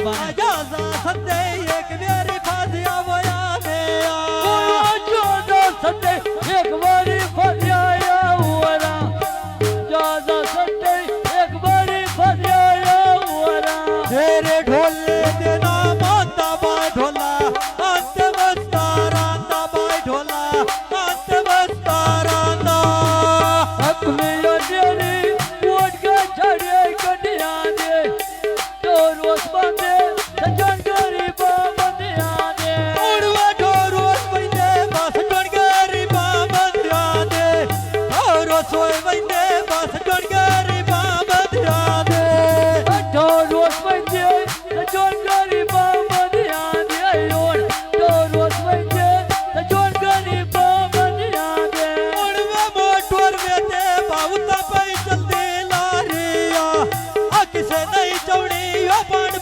मेहरबानी आजा सदे एक मेरी फाजिया वया ने जादा सदे एक बारी फरियाया वरा जादा सदे एक बारी फरियाया वरा तेरे ढोले देना माता बाय ढोला अंत बस्तारा बाय ढोला अंत बस्तारा अपने तेरी वोट का छड़े कटिया दे तो रोज बंदे सजन गरीबा बंदिया दे उड़वा ढोरोस बंदे बस जन गरीबा बंदिया दे ढोरोस बंदे बस जन गरीबा बंदिया दे तो रोज बंदे सजन गरीबा बंदिया दे योर तो रोज बंदे सजन गरीबा बंदिया दे उड़वा मोटोर में दे बाउता पे चल दे लारिया आ किसे नहीं चौड़ी ओ बाण